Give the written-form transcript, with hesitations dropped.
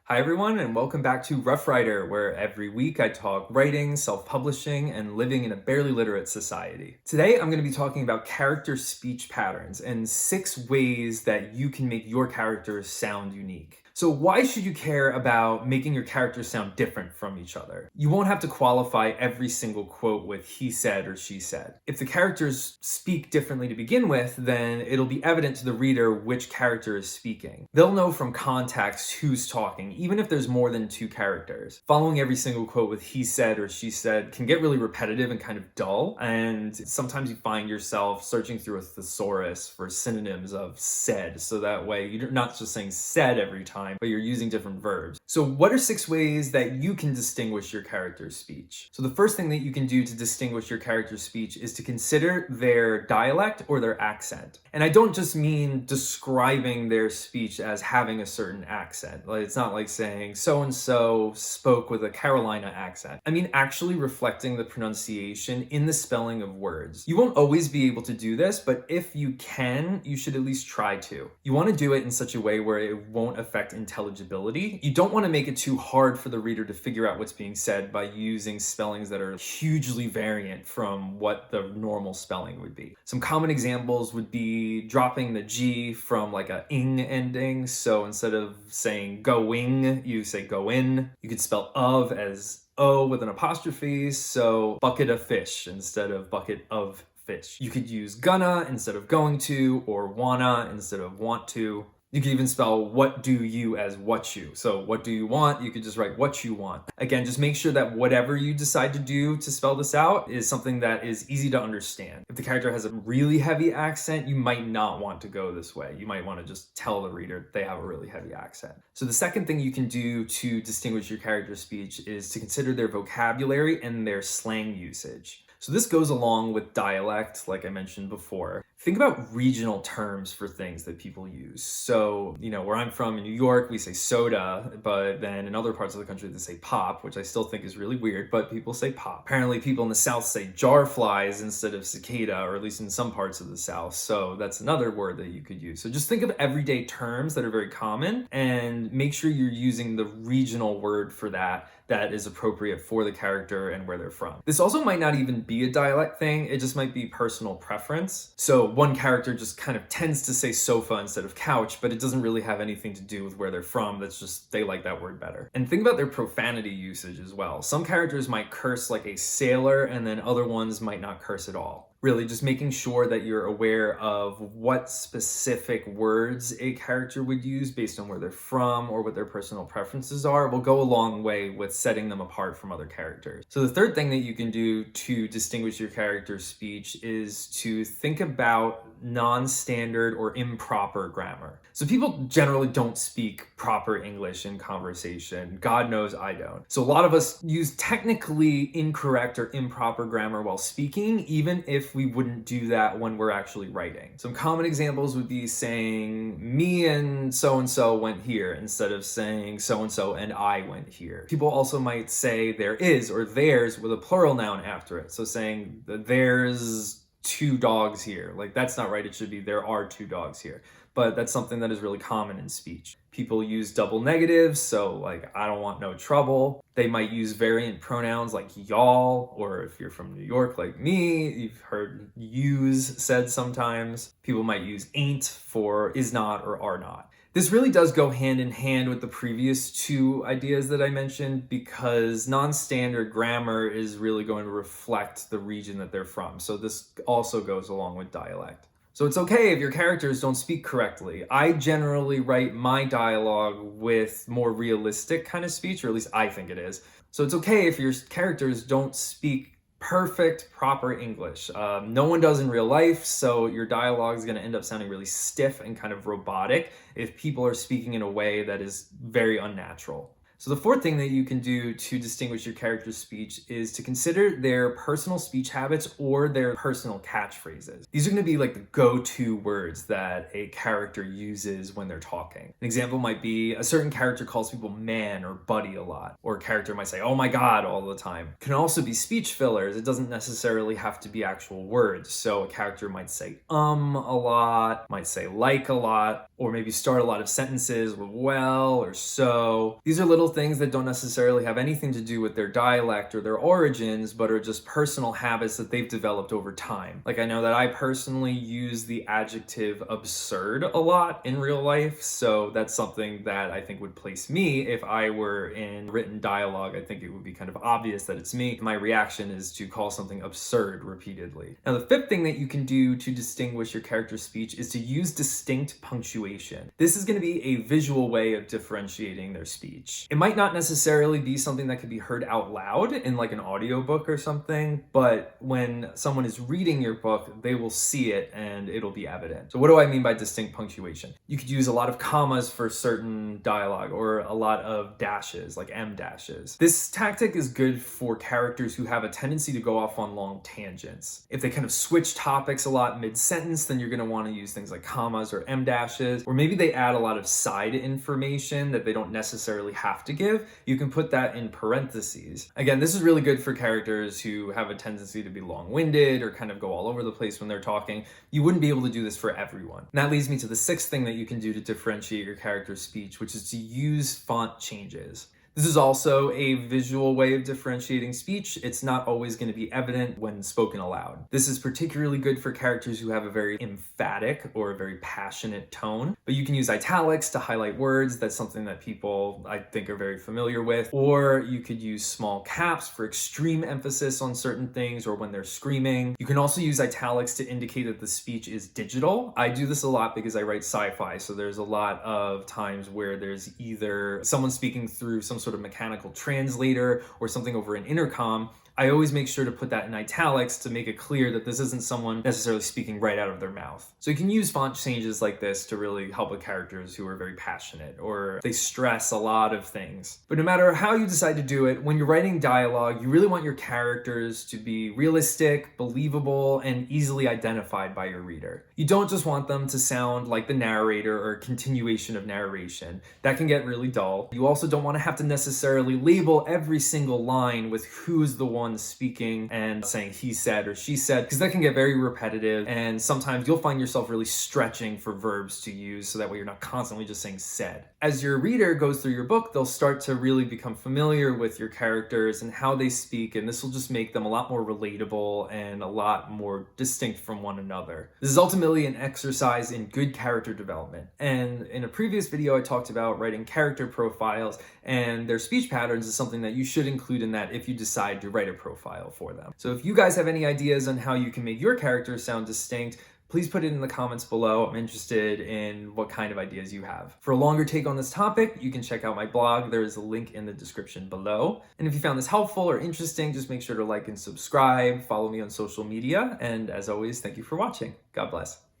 Hi everyone, and welcome back to Rough Rider, where every week I talk writing, self-publishing, and living in a barely literate society. Today I'm going to be talking about character speech patterns and 6 ways that you can make your characters sound unique. So why should you care about making your characters sound different from each other? You won't have to qualify every single quote with he said or she said. If the characters speak differently to begin with, then it'll be evident to the reader which character is speaking. They'll know from context who's talking, even if there's more than 2 characters. Following every single quote with he said or she said can get really repetitive and kind of dull, and sometimes you find yourself searching through a thesaurus for synonyms of said, so that way you're not just saying said every time, but you're using different verbs. So what are 6 ways that you can distinguish your character's speech? So the first thing that you can do to distinguish your character's speech is to consider their dialect or their accent. And I don't just mean describing their speech as having a certain accent. Like, it's not like saying so-and-so spoke with a Carolina accent. I mean actually reflecting the pronunciation in the spelling of words. You won't always be able to do this, but if you can, you should at least try to. You want to do it in such a way where it won't affect intelligibility. You don't want to make it too hard for the reader to figure out what's being said by using spellings that are hugely variant from what the normal spelling would be. Some common examples would be dropping the G from like a ing ending. So instead of saying going, you say go in. You could spell of as O with an apostrophe, so bucket of fish instead of bucket of fish. You could use gonna instead of going to, or wanna instead of want to. You can even spell what do you as what you. So what do you want? You could just write what you want. Again, just make sure that whatever you decide to do to spell this out is something that is easy to understand. If the character has a really heavy accent, you might not want to go this way. You might want to just tell the reader they have a really heavy accent. So the second thing you can do to distinguish your character's speech is to consider their vocabulary and their slang usage. So this goes along with dialect, like I mentioned before. Think about regional terms for things that people use. So, where I'm from in New York, we say soda, but then in other parts of the country, they say pop, which I still think is really weird, but people say pop. Apparently, people in the South say jar flies instead of cicada, or at least in some parts of the South. So that's another word that you could use. So just think of everyday terms that are very common and make sure you're using the regional word for that is appropriate for the character and where they're from. This also might not even be a dialect thing, it just might be personal preference. So one character just kind of tends to say sofa instead of couch, but it doesn't really have anything to do with where they're from, that's just they like that word better. And think about their profanity usage as well. Some characters might curse like a sailor, and then other ones might not curse at all. Really just making sure that you're aware of what specific words a character would use based on where they're from or what their personal preferences are will go a long way with setting them apart from other characters. So the third thing that you can do to distinguish your character's speech is to think about non-standard or improper grammar. So people generally don't speak proper English in conversation. God knows I don't. So a lot of us use technically incorrect or improper grammar while speaking, even if we wouldn't do that when we're actually writing. Some common examples would be saying me and so went here instead of saying so and I went here. People also might say there is or theirs with a plural noun after it. So saying there's 2 dogs here. Like, that's not right. It should be there are 2 dogs here. But that's something that is really common in speech. People use double negatives, so like, I don't want no trouble. They might use variant pronouns like y'all, or if you're from New York like me, you've heard yous said sometimes. People might use ain't for is not or are not. This really does go hand in hand with the previous 2 ideas that I mentioned, because non-standard grammar is really going to reflect the region that they're from. So this also goes along with dialect. So it's okay if your characters don't speak correctly. I generally write my dialogue with more realistic kind of speech, or at least I think it is. So it's okay if your characters don't speak perfect, proper English. No one does in real life, so your dialogue is going to end up sounding really stiff and kind of robotic if people are speaking in a way that is very unnatural. So the fourth thing that you can do to distinguish your character's speech is to consider their personal speech habits or their personal catchphrases. These are going to be like the go-to words that a character uses when they're talking. An example might be a certain character calls people man or buddy a lot, or a character might say, "Oh my God," all the time. It can also be speech fillers. It doesn't necessarily have to be actual words. So a character might say a lot, might say like a lot, or maybe start a lot of sentences with well or so. These are little things that don't necessarily have anything to do with their dialect or their origins, but are just personal habits that they've developed over time. Like, I know that I personally use the adjective absurd a lot in real life, so that's something that I think would place me if I were in written dialogue. I think it would be kind of obvious that it's me. My reaction is to call something absurd repeatedly. Now, the fifth thing that you can do to distinguish your character's speech is to use distinct punctuation. This is going to be a visual way of differentiating their speech. It might not necessarily be something that could be heard out loud in like an audiobook or something, but when someone is reading your book, they will see it and it'll be evident. So what do I mean by distinct punctuation? You could use a lot of commas for certain dialogue or a lot of dashes, like M dashes. This tactic is good for characters who have a tendency to go off on long tangents. If they kind of switch topics a lot mid-sentence, then you're going to want to use things like commas or M dashes, or maybe they add a lot of side information that they don't necessarily have to give. You can put that in parentheses. Again, this is really good for characters who have a tendency to be long-winded or kind of go all over the place when they're talking. You wouldn't be able to do this for everyone. And that leads me to the sixth thing that you can do to differentiate your character's speech, which is to use font changes. This is also a visual way of differentiating speech. It's not always going to be evident when spoken aloud. This is particularly good for characters who have a very emphatic or a very passionate tone, but you can use italics to highlight words. That's something that people, I think, are very familiar with. Or you could use small caps for extreme emphasis on certain things or when they're screaming. You can also use italics to indicate that the speech is digital. I do this a lot because I write sci-fi, so there's a lot of times where there's either someone speaking through some sort of mechanical translator or something over an intercom. I always make sure to put that in italics to make it clear that this isn't someone necessarily speaking right out of their mouth. So you can use font changes like this to really help with characters who are very passionate or they stress a lot of things. But no matter how you decide to do it, when you're writing dialogue, you really want your characters to be realistic, believable, and easily identified by your reader. You don't just want them to sound like the narrator or a continuation of narration. That can get really dull. You also don't want to have to necessarily label every single line with who's the one speaking and saying he said or she said, because that can get very repetitive, and sometimes you'll find yourself really stretching for verbs to use so that way you're not constantly just saying said. As your reader goes through your book, they'll start to really become familiar with your characters and how they speak, and this will just make them a lot more relatable and a lot more distinct from one another. This is ultimately an exercise in good character development, and in a previous video I talked about writing character profiles, and their speech patterns is something that you should include in that if you decide to write a profile for them. So if you guys have any ideas on how you can make your characters sound distinct, please put it in the comments below. I'm interested in what kind of ideas you have. For a longer take on this topic, you can check out my blog. There is a link in the description below. And if you found this helpful or interesting, just make sure to like and subscribe, follow me on social media, and as always, thank you for watching. God bless.